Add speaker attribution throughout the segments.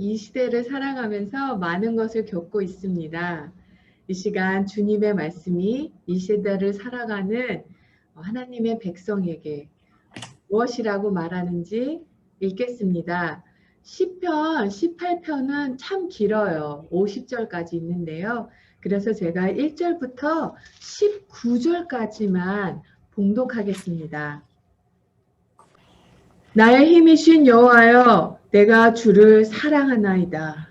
Speaker 1: 이 시대를 살아가면서 많은 것을 겪고 있습니다. 이 시간 주님의 말씀이 이 시대를 살아가는 하나님의 백성에게 무엇이라고 말하는지 읽겠습니다. 시편 18편은 참 길어요. 50절까지 있는데요. 그래서 제가 1절부터 19절까지만 봉독하겠습니다. 나의 힘이신 여호와여, 내가 주를 사랑하나이다.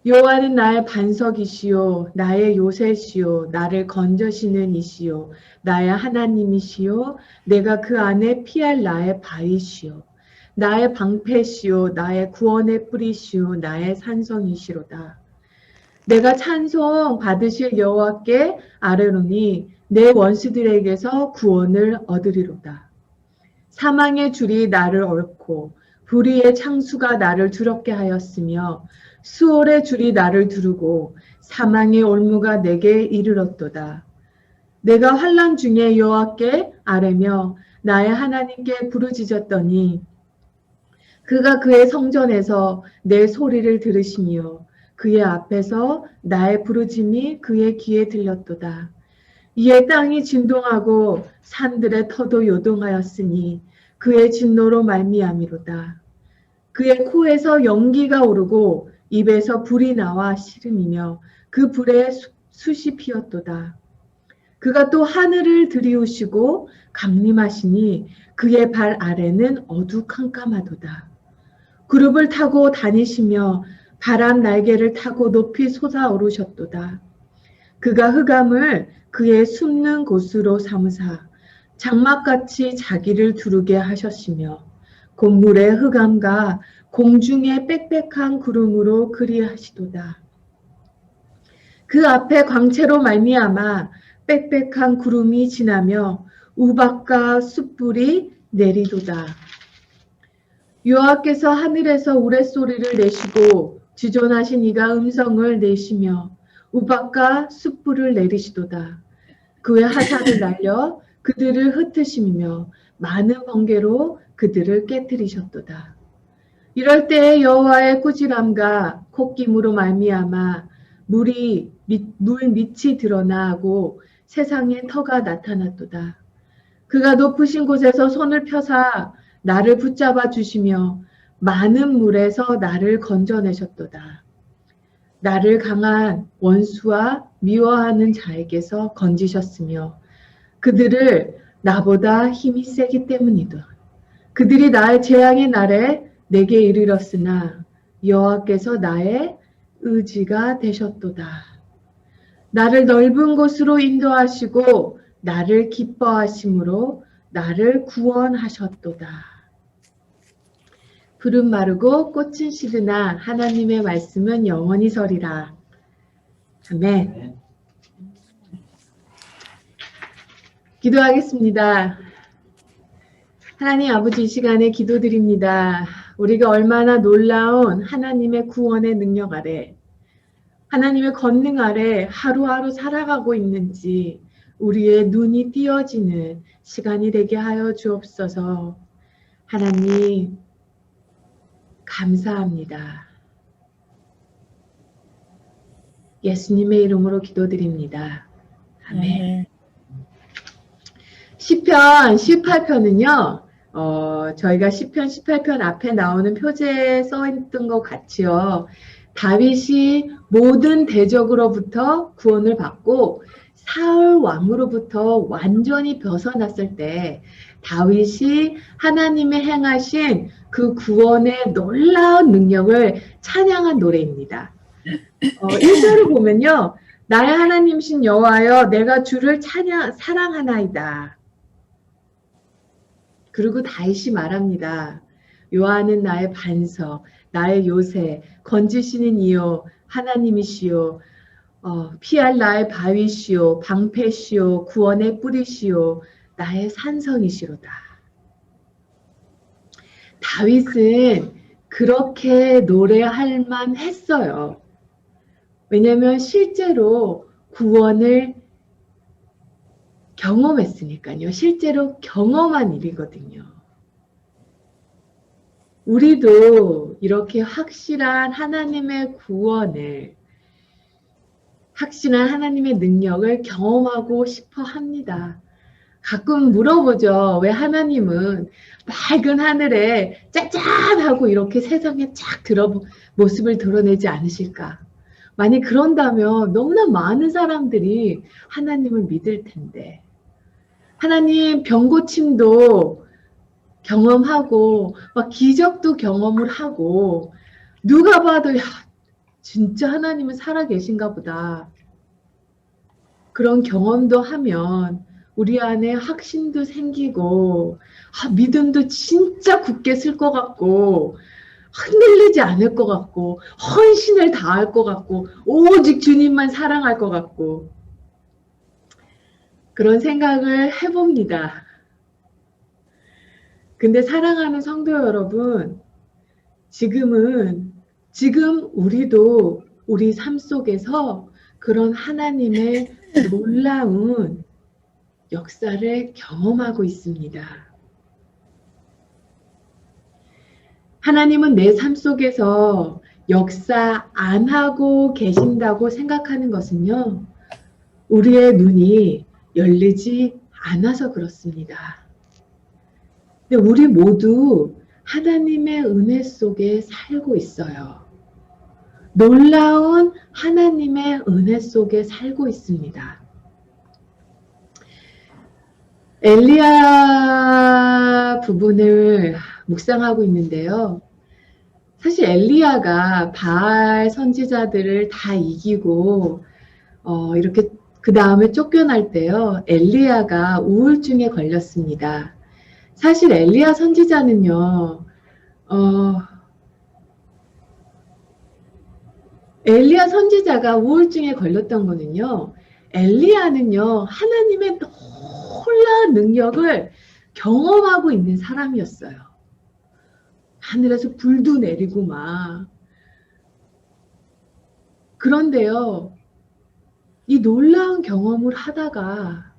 Speaker 1: 여호와는 나의 반석이시요 나의 요새시요 나를 건져시는 이시요 나의 하나님이시요 내가 그 안에 피할 나의 바위시요 나의 방패시요 나의 구원의 뿌리시요 나의 산성이시로다. 내가 찬송 받으실 여호와께 아뢰노니 내 원수들에게서 구원을 얻으리로다. 사망의 줄이 나를 얽고 불의의 창수가 나를 두렵게 하였으며 수월의 줄이 나를 두르고 사망의 올무가 내게 이르렀도다. 내가 환난 중에 여호와께 아뢰며 나의 하나님께 부르짖었더니 그가 그의 성전에서 내 소리를 들으시며 그의 앞에서 나의 부르짖음이 그의 귀에 들렸도다. 이에 땅이 진동하고 산들의 터도 요동하였으니 그의 진노로 말미암이로다. 그의 코에서 연기가 오르고 입에서 불이 나와 시름이며 그 불에 숯이 피었도다. 그가 또 하늘을 들이우시고 강림하시니 그의 발 아래는 어두캄캄하도다. 그룹을 타고 다니시며 바람 날개를 타고 높이 솟아오르셨도다. 그가 흑암을 그의 숨는 곳으로 삼으사 장막같이 자기를 두르게 하셨으며 곤물의 흑암과 공중의 빽빽한 구름으로 그리하시도다. 그 앞에 광채로 말미암아 빽빽한 구름이 지나며 우박과 숯불이 내리도다. 여호와께서 하늘에서 우레소리를 내시고 지존하신 이가 음성을 내시며 우박과 숯불을 내리시도다. 그의 하사를 날려 그들을 흩으시며 많은 번개로 그들을 깨뜨리셨도다. 이럴 때에 여호와의 꾸지람과 콧김으로 말미암아 물 밑이 드러나고 세상에 터가 나타났도다. 그가 높으신 곳에서 손을 펴사 나를 붙잡아 주시며 많은 물에서 나를 건져내셨도다. 나를 강한 원수와 미워하는 자에게서 건지셨으며 그들을 나보다 힘이 세기 때문이다. 그들이 나의 재앙의 날에 내게 이르렀으나 여호와께서 나의 의지가 되셨도다. 나를 넓은 곳으로 인도하시고 나를 기뻐하심으로 나를 구원하셨도다. 풀은 마르고 꽃은 시드나 하나님의 말씀은 영원히 서리라. 아멘. 기도하겠습니다. 하나님 아버지, 이 시간에 기도드립니다. 우리가 얼마나 놀라운 하나님의 구원의 능력 아래, 하나님의 권능 아래 하루하루 살아가고 있는지 우리의 눈이 띄어지는 시간이 되게 하여 주옵소서. 하나님, 감사합니다. 예수님의 이름으로 기도드립니다. 아멘. 시편 18편은요, 저희가 시편 18편 앞에 나오는 표제에 써있던 것 같이요. 다윗이 모든 대적으로부터 구원을 받고 사울 왕으로부터 완전히 벗어났을 때 다윗이 하나님의 행하신 그 구원의 놀라운 능력을 찬양한 노래입니다. 1절을 보면요. 나의 하나님이신 여호와여 내가 주를 사랑하나이다. 그리고 다윗이 말합니다. 여호와는 나의 반석, 나의 요새, 건지시는 이요, 하나님이시요, 피할 나의 바위시요, 방패시요, 구원의 뿌리시요, 나의 산성이시로다. 다윗은 그렇게 노래할 만했어요. 왜냐하면 실제로 구원을 경험했으니까요. 실제로 경험한 일이거든요. 우리도 이렇게 확실한 하나님의 구원을, 확실한 하나님의 능력을 경험하고 싶어 합니다. 가끔 물어보죠. 왜 하나님은 맑은 하늘에 짜잔하고 이렇게 세상에 쫙 모습을 드러내지 않으실까? 만약 그런다면 너무나 많은 사람들이 하나님을 믿을 텐데. 하나님 병고침도 경험하고 막 기적도 경험을 하고 누가 봐도 야, 진짜 하나님은 살아계신가 보다. 그런 경험도 하면 우리 안에 확신도 생기고 믿음도 진짜 굳게 쓸 것 같고 흔들리지 않을 것 같고 헌신을 다할 것 같고 오직 주님만 사랑할 것 같고 그런 생각을 해봅니다. 근데 사랑하는 성도 여러분, 지금 우리도 우리 삶 속에서 그런 하나님의 놀라운 역사를 경험하고 있습니다. 하나님은 내 삶 속에서 역사 안 하고 계신다고 생각하는 것은요, 우리의 눈이 열리지 않아서 그렇습니다. 근데 우리 모두 하나님의 은혜 속에 살고 있어요. 놀라운 하나님의 은혜 속에 살고 있습니다. 엘리야 부분을 묵상하고 있는데요. 사실 엘리야가 바알 선지자들을 다 이기고 이렇게 그 다음에 쫓겨날 때요. 엘리야가 우울증에 걸렸습니다. 사실 엘리야 선지자는요. 엘리야 선지자가 우울증에 걸렸던 거는요. 엘리야는요. 하나님의 놀라운 능력을 경험하고 있는 사람이었어요. 하늘에서 불도 내리고 막. 그런데요. 이 놀라운 경험을 하다가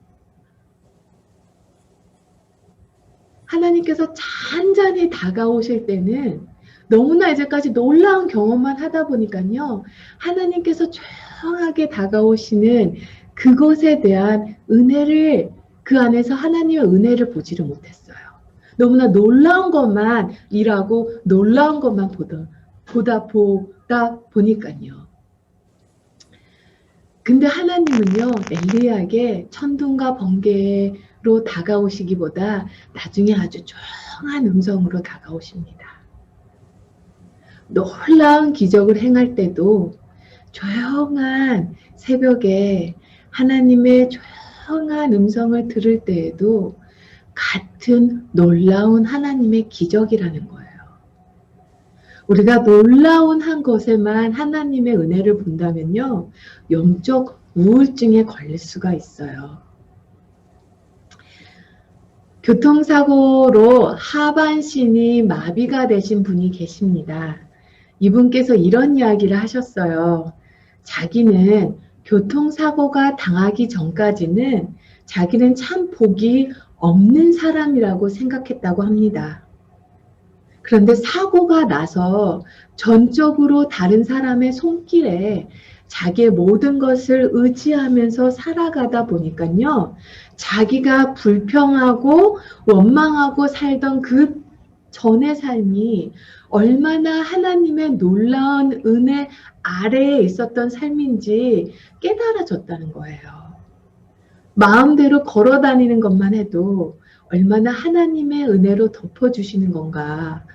Speaker 1: 하나님께서 잔잔히 다가오실 때는 너무나 이제까지 놀라운 경험만 하다 보니까요. 하나님께서 조용하게 다가오시는 그것에 대한 은혜를 그 안에서 하나님의 은혜를 보지를 못했어요. 너무나 놀라운 것만 일하고 놀라운 것만 보다 보니까요. 근데 하나님은요. 엘리야에게 천둥과 번개로 다가오시기보다 나중에 아주 조용한 음성으로 다가오십니다. 놀라운 기적을 행할 때도 조용한 새벽에 하나님의 조용한 음성을 들을 때에도 같은 놀라운 하나님의 기적이라는 거예요. 우리가 놀라운 한 것에만 하나님의 은혜를 본다면요. 영적 우울증에 걸릴 수가 있어요. 교통사고로 하반신이 마비가 되신 분이 계십니다. 이분께서 이런 이야기를 하셨어요. 자기는 교통사고가 당하기 전까지는 자기는 참 복이 없는 사람이라고 생각했다고 합니다. 그런데 사고가 나서 전적으로 다른 사람의 손길에 자기의 모든 것을 의지하면서 살아가다 보니까요. 자기가 불평하고 원망하고 살던 그 전의 삶이 얼마나 하나님의 놀라운 은혜 아래에 있었던 삶인지 깨달아졌다는 거예요. 마음대로 걸어 다니는 것만 해도 얼마나 하나님의 은혜로 덮어주시는 건가,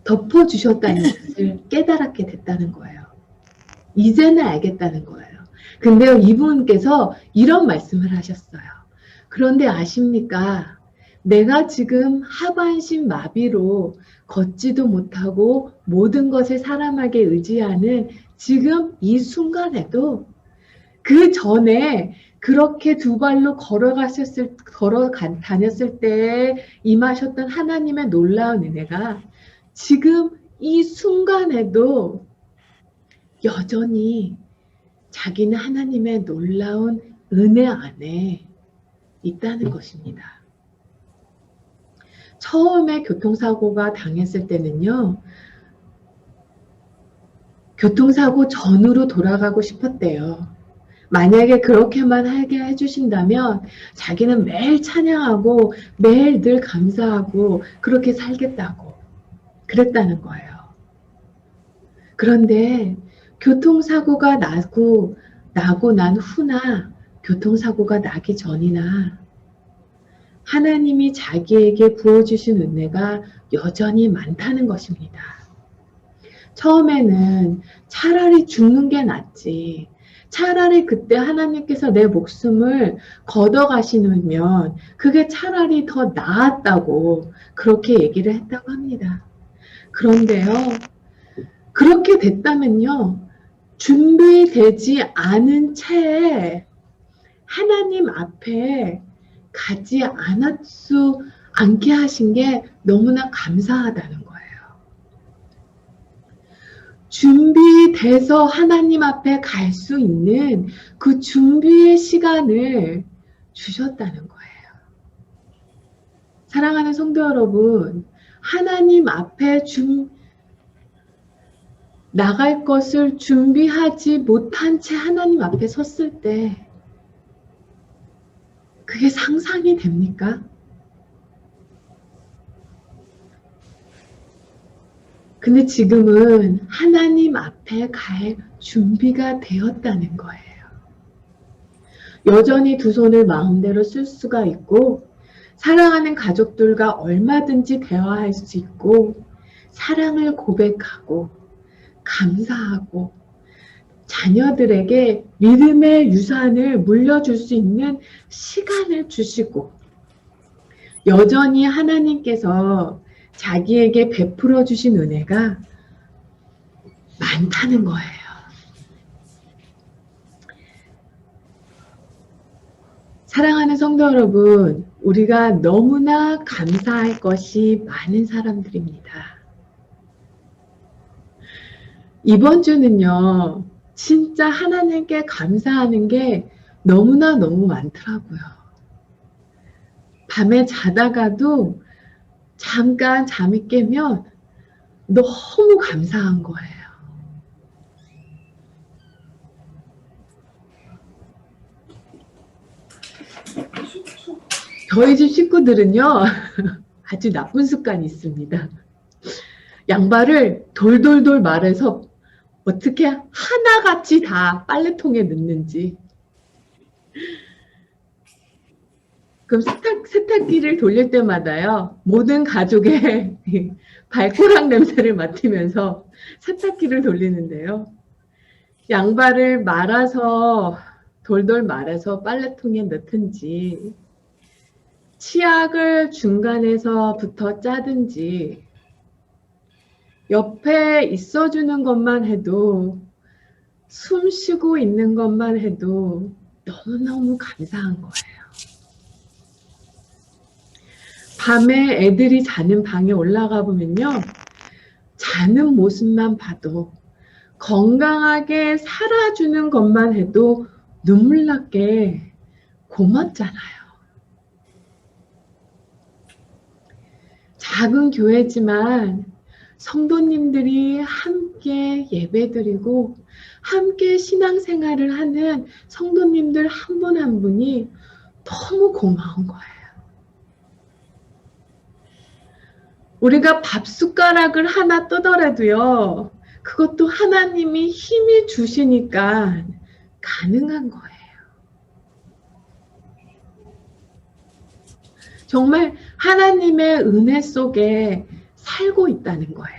Speaker 1: 덮어주셨다는 것을 깨달았게 됐다는 거예요. 이제는 알겠다는 거예요. 근데요, 이분께서 이런 말씀을 하셨어요. 그런데 아십니까? 내가 지금 하반신 마비로 걷지도 못하고 모든 것을 사람에게 의지하는 지금 이 순간에도 그 전에 그렇게 두 발로 다녔을 때 임하셨던 하나님의 놀라운 은혜가 지금 이 순간에도 여전히 자기는 하나님의 놀라운 은혜 안에 있다는 것입니다. 처음에 교통사고가 당했을 때는요, 교통사고 전으로 돌아가고 싶었대요. 만약에 그렇게만 하게 해주신다면 자기는 매일 찬양하고 매일 늘 감사하고 그렇게 살겠다고 그랬다는 거예요. 그런데 교통사고가 나고 난 후나 교통사고가 나기 전이나 하나님이 자기에게 부어주신 은혜가 여전히 많다는 것입니다. 처음에는 차라리 죽는 게 낫지. 차라리 그때 하나님께서 내 목숨을 걷어가시면 그게 차라리 더 나았다고 그렇게 얘기를 했다고 합니다. 그런데요, 그렇게 됐다면요, 준비되지 않은 채에 하나님 앞에 가지 않게 하신 게 너무나 감사하다는 거예요. 준비돼서 하나님 앞에 갈 수 있는 그 준비의 시간을 주셨다는 거예요. 사랑하는 성도 여러분, 하나님 앞에 나갈 것을 준비하지 못한 채 하나님 앞에 섰을 때 그게 상상이 됩니까? 근데 지금은 하나님 앞에 갈 준비가 되었다는 거예요. 여전히 두 손을 마음대로 쓸 수가 있고 사랑하는 가족들과 얼마든지 대화할 수 있고 사랑을 고백하고 감사하고 자녀들에게 믿음의 유산을 물려줄 수 있는 시간을 주시고 여전히 하나님께서 자기에게 베풀어 주신 은혜가 많다는 거예요. 사랑하는 성도 여러분, 우리가 너무나 감사할 것이 많은 사람들입니다. 이번 주는요, 진짜 하나님께 감사하는 게 너무 많더라고요. 밤에 자다가도 잠깐 잠이 깨면 너무 감사한 거예요. 저희 집 식구들은요, 아주 나쁜 습관이 있습니다. 양발을 돌돌돌 말해서 어떻게 하나같이 다 빨래통에 넣는지. 그럼 세탁기를 돌릴 때마다요, 모든 가족의 발꼬락 냄새를 맡으면서 세탁기를 돌리는데요. 양발을 말아서 돌돌 말아서 빨래통에 넣든지 치약을 중간에서부터 짜든지 옆에 있어주는 것만 해도 숨 쉬고 있는 것만 해도 너무너무 감사한 거예요. 밤에 애들이 자는 방에 올라가 보면요, 자는 모습만 봐도 건강하게 살아주는 것만 해도 눈물 나게 고맙잖아요. 작은 교회지만 성도님들이 함께 예배드리고 함께 신앙생활을 하는 성도님들 한 분 한 분이 너무 고마운 거예요. 우리가 밥숟가락을 하나 뜨더라도요, 그것도 하나님이 힘이 주시니까 가능한 거예요. 정말 하나님의 은혜 속에 살고 있다는 거예요.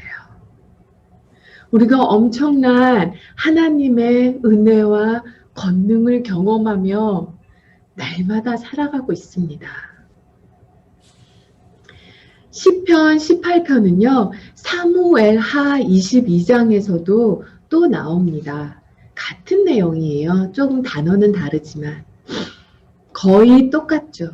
Speaker 1: 우리가 엄청난 하나님의 은혜와 권능을 경험하며 날마다 살아가고 있습니다. 시편 18편은요. 사무엘하 22장에서도 또 나옵니다. 같은 내용이에요. 조금 단어는 다르지만 거의 똑같죠.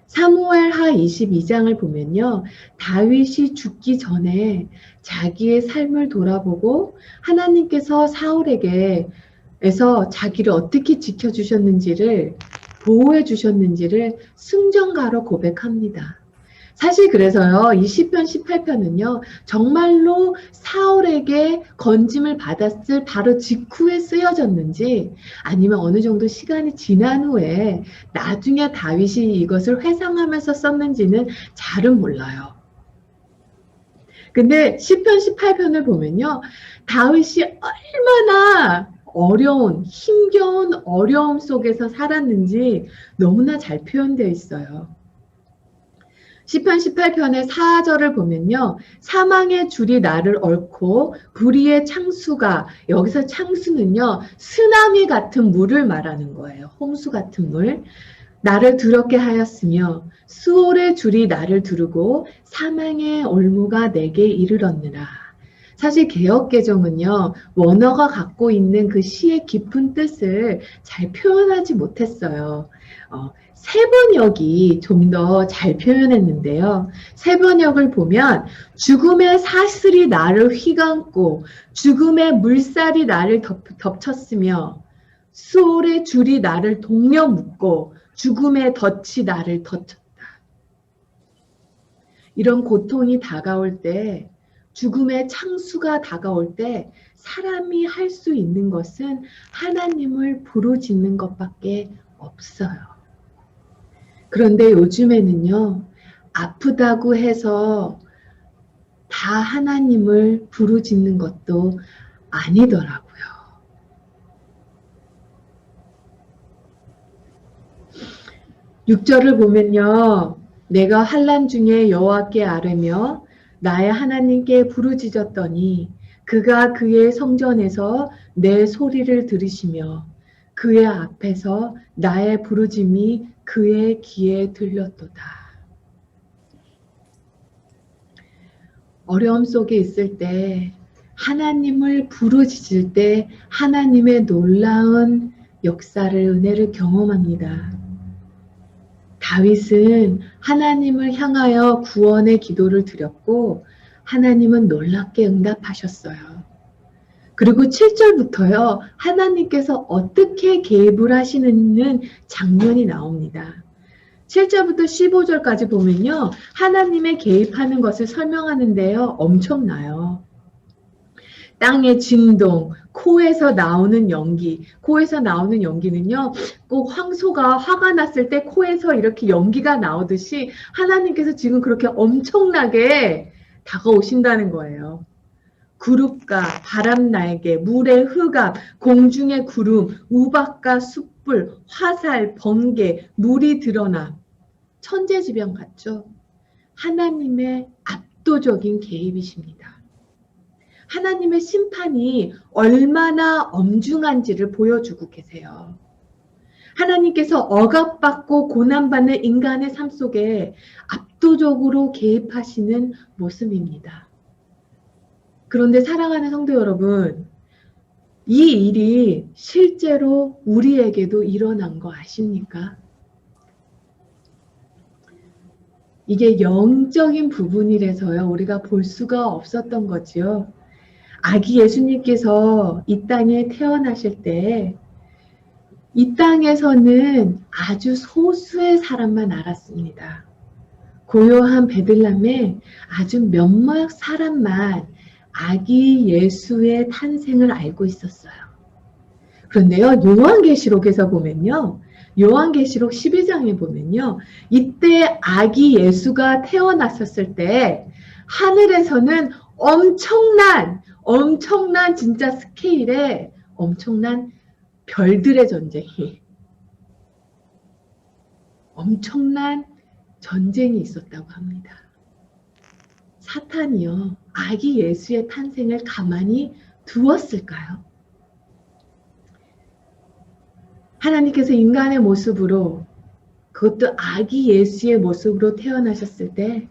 Speaker 1: 사무엘하 22장을 보면요. 다윗이 죽기 전에 자기의 삶을 돌아보고 하나님께서 사울에게에서 자기를 어떻게 지켜주셨는지를 보호해 주셨는지를 승전가로 고백합니다. 사실 그래서요, 이 시편 18편은요, 정말로 사울에게 건짐을 받았을 바로 직후에 쓰여졌는지, 아니면 어느 정도 시간이 지난 후에 나중에 다윗이 이것을 회상하면서 썼는지는 잘은 몰라요. 근데 시편 18편을 보면요, 다윗이 얼마나 힘겨운 어려움 속에서 살았는지 너무나 잘 표현되어 있어요. 시편 18편의 4절을 보면요. 사망의 줄이 나를 얽고 불의의 창수가, 여기서 창수는요. 쓰나미 같은 물을 말하는 거예요. 홍수 같은 물. 나를 두렵게 하였으며 수월의 줄이 나를 두르고 사망의 올무가 내게 이르렀느라. 사실 개역개정은요. 원어가 갖고 있는 그 시의 깊은 뜻을 잘 표현하지 못했어요. 세번역이 좀 더 잘 표현했는데요. 세번역을 보면 죽음의 사슬이 나를 휘감고 죽음의 물살이 나를 덮쳤으며 수월의 줄이 나를 동려 묶고 죽음의 덫이 나를 덮쳤다. 이런 고통이 다가올 때, 죽음의 창수가 다가올 때 사람이 할 수 있는 것은 하나님을 부르짖는 것밖에 없어요. 그런데 요즘에는요, 아프다고 해서 다 하나님을 부르짖는 것도 아니더라고요. 6절을 보면요, 내가 환난 중에 여호와께 아뢰며 나의 하나님께 부르짖었더니 그가 그의 성전에서 내 소리를 들으시며 그의 앞에서 나의 부르짖음이 그의 귀에 들렸도다. 어려움 속에 있을 때 하나님을 부르짖을 때 하나님의 놀라운 역사를, 은혜를 경험합니다. 다윗은 하나님을 향하여 구원의 기도를 드렸고 하나님은 놀랍게 응답하셨어요. 그리고 7절부터요. 하나님께서 어떻게 개입을 하시는 장면이 나옵니다. 7절부터 15절까지 보면요. 하나님의 개입하는 것을 설명하는데요. 엄청나요. 땅의 진동, 코에서 나오는 연기. 코에서 나오는 연기는요. 꼭 황소가 화가 났을 때 코에서 이렇게 연기가 나오듯이 하나님께서 지금 그렇게 엄청나게 다가오신다는 거예요. 구름과 바람 날개, 물의 흑암, 공중의 구름, 우박과 숯불, 화살, 번개, 물이 드러나 천재지변 같죠? 하나님의 압도적인 개입이십니다. 하나님의 심판이 얼마나 엄중한지를 보여주고 계세요. 하나님께서 억압받고 고난받는 인간의 삶 속에 압도적으로 개입하시는 모습입니다. 그런데 사랑하는 성도 여러분, 이 일이 실제로 우리에게도 일어난 거 아십니까? 이게 영적인 부분이라서요. 우리가 볼 수가 없었던 거지요. 아기 예수님께서 이 땅에 태어나실 때 이 땅에서는 아주 소수의 사람만 알았습니다. 고요한 베들레헴에 아주 몇몇 사람만 아기 예수의 탄생을 알고 있었어요. 그런데요, 요한계시록에서 보면요, 요한계시록 12장에 보면요, 이때 아기 예수가 태어났었을 때 하늘에서는 엄청난 진짜 스케일의 엄청난 별들의 전쟁이, 엄청난 전쟁이 있었다고 합니다. 사탄이요, 아기 예수의 탄생을 가만히 두었을까요? 하나님께서 인간의 모습으로, 그것도 아기 예수의 모습으로 태어나셨을 때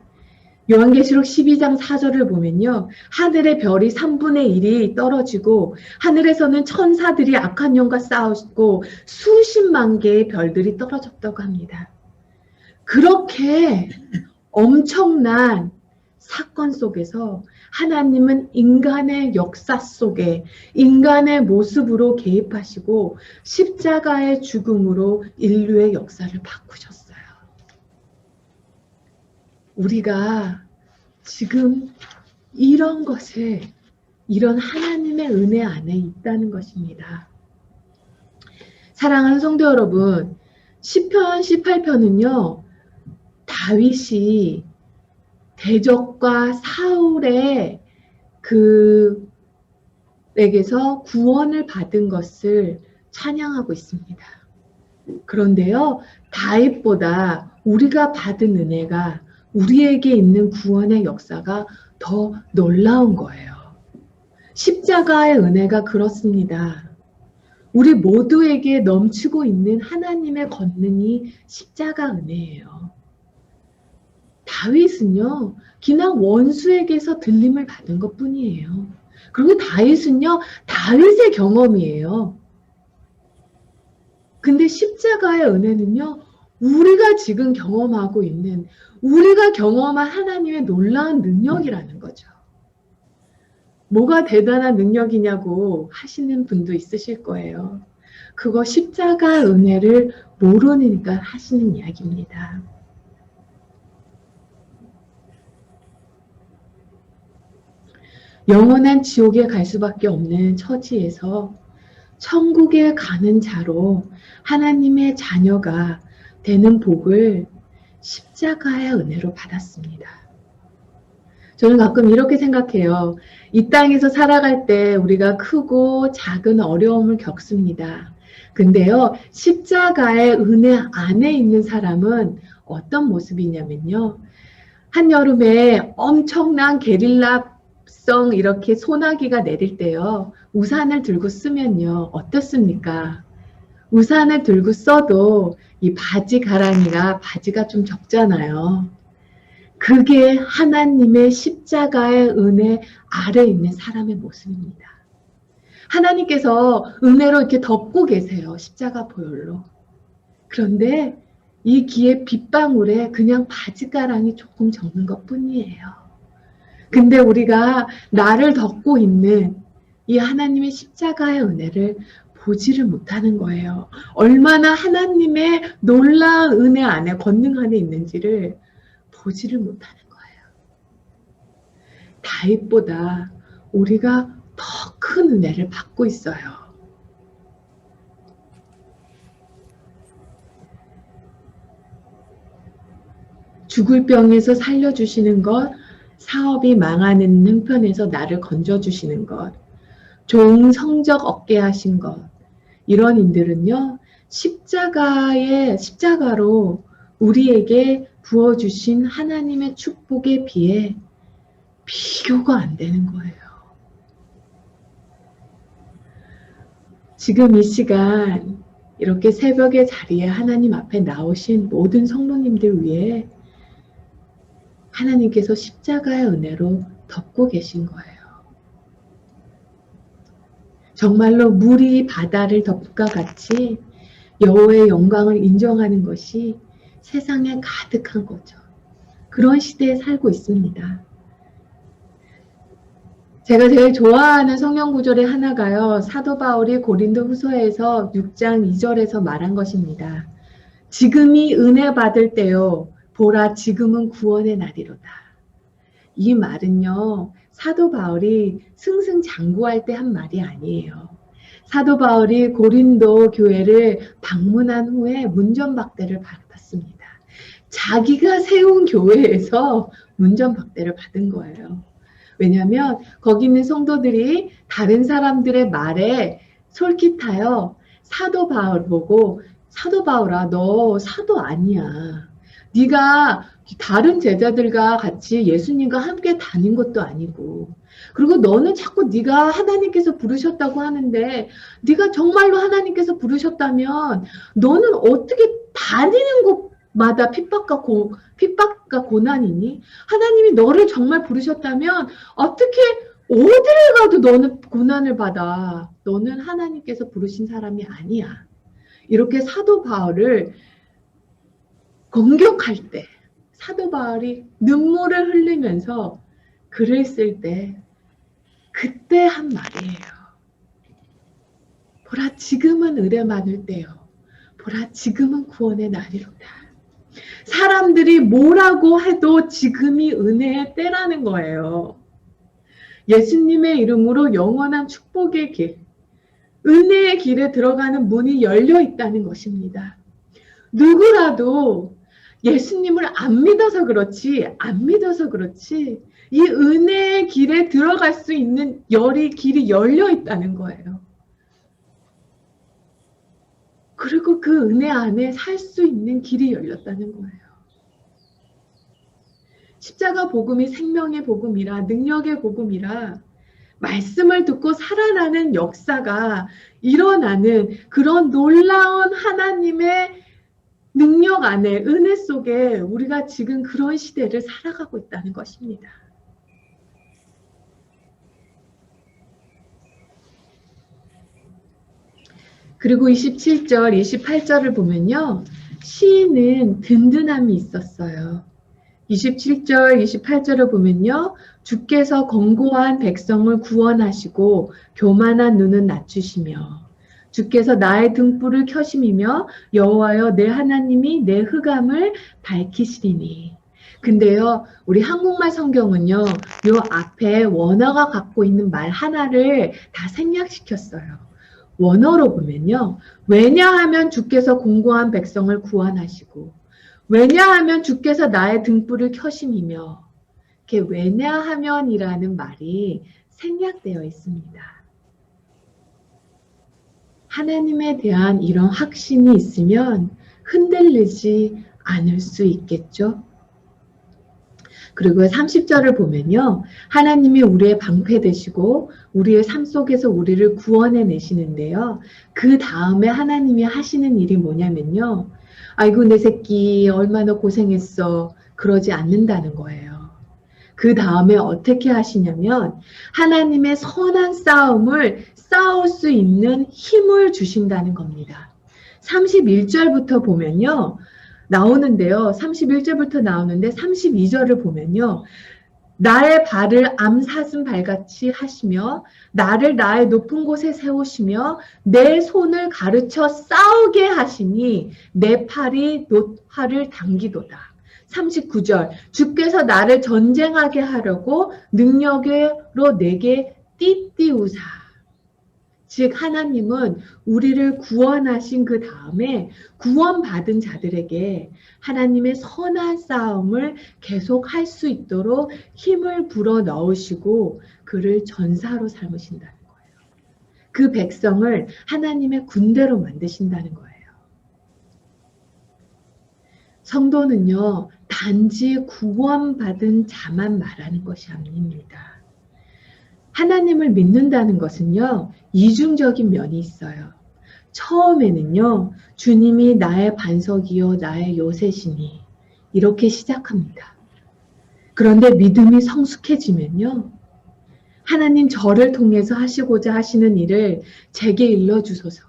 Speaker 1: 요한계시록 12장 4절을 보면요. 하늘의 별이 3분의 1이 떨어지고 하늘에서는 천사들이 악한 영과 싸우고 수십만 개의 별들이 떨어졌다고 합니다. 그렇게 엄청난 사건 속에서 하나님은 인간의 역사 속에 인간의 모습으로 개입하시고 십자가의 죽음으로 인류의 역사를 바꾸셨어요. 우리가 지금 이런 것에, 이런 하나님의 은혜 안에 있다는 것입니다. 사랑하는 성도 여러분, 시편 18편은요, 다윗이 대적과 사울의 에게서 구원을 받은 것을 찬양하고 있습니다. 그런데요, 다윗보다 우리가 받은 은혜가, 우리에게 있는 구원의 역사가 더 놀라운 거예요. 십자가의 은혜가 그렇습니다. 우리 모두에게 넘치고 있는 하나님의 권능이 십자가 은혜예요. 다윗은요, 그냥 원수에게서 들림을 받은 것뿐이에요. 그리고 다윗은요, 다윗의 경험이에요. 근데 십자가의 은혜는요, 우리가 지금 경험하고 있는, 우리가 경험한 하나님의 놀라운 능력이라는 거죠. 뭐가 대단한 능력이냐고 하시는 분도 있으실 거예요. 그거 십자가 은혜를 모르니까 하시는 이야기입니다. 영원한 지옥에 갈 수밖에 없는 처지에서 천국에 가는 자로 하나님의 자녀가 되는 복을 십자가의 은혜로 받았습니다. 저는 가끔 이렇게 생각해요. 이 땅에서 살아갈 때 우리가 크고 작은 어려움을 겪습니다. 근데요, 십자가의 은혜 안에 있는 사람은 어떤 모습이냐면요. 한여름에 엄청난 게릴라성 이렇게 소나기가 내릴 때요. 우산을 들고 쓰면요. 어떻습니까? 우산을 들고 써도 이 바지 가랑이가 바지가 좀 적잖아요. 그게 하나님의 십자가의 은혜 아래 있는 사람의 모습입니다. 하나님께서 은혜로 이렇게 덮고 계세요. 십자가 보혈로. 그런데 이 기의 빗방울에 그냥 바지가랑이 조금 적는 것 뿐이에요. 근데 우리가 나를 덮고 있는 이 하나님의 십자가의 은혜를 보지를 못하는 거예요. 얼마나 하나님의 놀라운 은혜 안에, 권능 안에 있는지를 보지를 못하는 거예요. 다윗보다 우리가 더 큰 은혜를 받고 있어요. 죽을 병에서 살려주시는 것, 사업이 망하는 형편에서 나를 건져주시는 것, 좋은 성적 얻게 하신 것, 이런 인들은요, 십자가로 우리에게 부어주신 하나님의 축복에 비해 비교가 안 되는 거예요. 지금 이 시간 이렇게 새벽의 자리에 하나님 앞에 나오신 모든 성도님들 위해 하나님께서 십자가의 은혜로 덮고 계신 거예요. 정말로 물이 바다를 덮과 같이 여호와의 영광을 인정하는 것이 세상에 가득한 거죠. 그런 시대에 살고 있습니다. 제가 제일 좋아하는 성경 구절의 하나가요. 사도 바울이 고린도 후서에서 6장 2절에서 말한 것입니다. 지금이 은혜 받을 때요. 보라 지금은 구원의 날이로다. 이 말은요. 사도 바울이 승승장구할 때 한 말이 아니에요. 사도 바울이 고린도 교회를 방문한 후에 문전박대를 받았습니다. 자기가 세운 교회에서 문전박대를 받은 거예요. 왜냐하면 거기 있는 성도들이 다른 사람들의 말에 솔깃하여 사도 바울 보고 사도 바울아 너 사도 아니야. 네가 다른 제자들과 같이 예수님과 함께 다닌 것도 아니고 그리고 너는 자꾸 네가 하나님께서 부르셨다고 하는데 네가 정말로 하나님께서 부르셨다면 너는 어떻게 다니는 곳마다 핍박과 고난이니? 하나님이 너를 정말 부르셨다면 어떻게 어디를 가도 너는 고난을 받아. 너는 하나님께서 부르신 사람이 아니야. 이렇게 사도 바울을 공격할 때 사도 바울이 눈물을 흘리면서 글을 쓸 때 그때 한 말이에요. 보라 지금은 은혜 많을 때요. 보라 지금은 구원의 날이로다. 사람들이 뭐라고 해도 지금이 은혜의 때라는 거예요. 예수님의 이름으로 영원한 축복의 길, 은혜의 길에 들어가는 문이 열려 있다는 것입니다. 누구라도 예수님을 안 믿어서 그렇지, 이 은혜의 길에 들어갈 수 있는 길이 열려 있다는 거예요. 그리고 그 은혜 안에 살 수 있는 길이 열렸다는 거예요. 십자가 복음이 생명의 복음이라, 능력의 복음이라, 말씀을 듣고 살아나는 역사가 일어나는 그런 놀라운 하나님의 능력 안에, 은혜 속에 우리가 지금 그런 시대를 살아가고 있다는 것입니다. 그리고 27절, 28절을 보면요. 시인은 든든함이 있었어요. 27절, 28절을 보면요. 주께서 권고한 백성을 구원하시고 교만한 눈은 낮추시며 주께서 나의 등불을 켜심이며 여호와여 내 하나님이 내 흑암을 밝히시리니. 근데요. 우리 한국말 성경은요. 요 앞에 원어가 갖고 있는 말 하나를 다 생략시켰어요. 원어로 보면요. 왜냐하면 주께서 공고한 백성을 구원하시고 왜냐하면 주께서 나의 등불을 켜심이며 이렇게 왜냐하면이라는 말이 생략되어 있습니다. 하나님에 대한 이런 확신이 있으면 흔들리지 않을 수 있겠죠. 그리고 30절을 보면요. 하나님이 우리의 방패 되시고 우리의 삶 속에서 우리를 구원해 내시는데요. 그 다음에 하나님이 하시는 일이 뭐냐면요. 아이고 내 새끼 얼마나 고생했어. 그러지 않는다는 거예요. 그 다음에 어떻게 하시냐면 하나님의 선한 싸움을 싸울 수 있는 힘을 주신다는 겁니다. 31절부터 보면요. 나오는데요. 31절부터 나오는데 32절을 보면요. 나의 발을 암사슴 발같이 하시며 나를 나의 높은 곳에 세우시며 내 손을 가르쳐 싸우게 하시니 내 팔이 노화를 당기도다. 39절 주께서 나를 전쟁하게 하려고 능력으로 내게 띠띠우사. 즉 하나님은 우리를 구원하신 그 다음에 구원받은 자들에게 하나님의 선한 싸움을 계속 할 수 있도록 힘을 불어 넣으시고 그를 전사로 삼으신다는 거예요. 그 백성을 하나님의 군대로 만드신다는 거예요. 성도는요. 단지 구원받은 자만 말하는 것이 아닙니다. 하나님을 믿는다는 것은요. 이중적인 면이 있어요. 처음에는요. 주님이 나의 반석이요 나의 요새시니 이렇게 시작합니다. 그런데 믿음이 성숙해지면요. 하나님 저를 통해서 하시고자 하시는 일을 제게 일러주소서.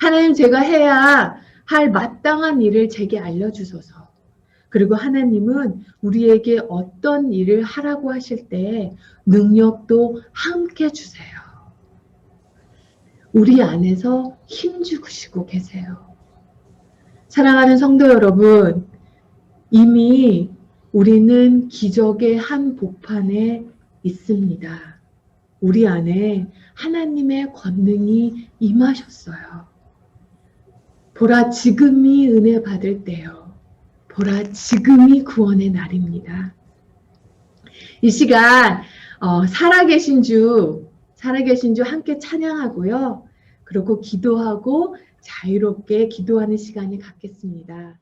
Speaker 1: 하나님 제가 해야 할 마땅한 일을 제게 알려주소서. 그리고 하나님은 우리에게 어떤 일을 하라고 하실 때 능력도 함께 주세요. 우리 안에서 힘주시고 계세요. 사랑하는 성도 여러분, 이미 우리는 기적의 한 복판에 있습니다. 우리 안에 하나님의 권능이 임하셨어요. 보라 지금이 은혜 받을 때요. 보라 지금이 구원의 날입니다. 이 시간 살아계신 주 함께 찬양하고요. 그리고 기도하고 자유롭게 기도하는 시간을 갖겠습니다.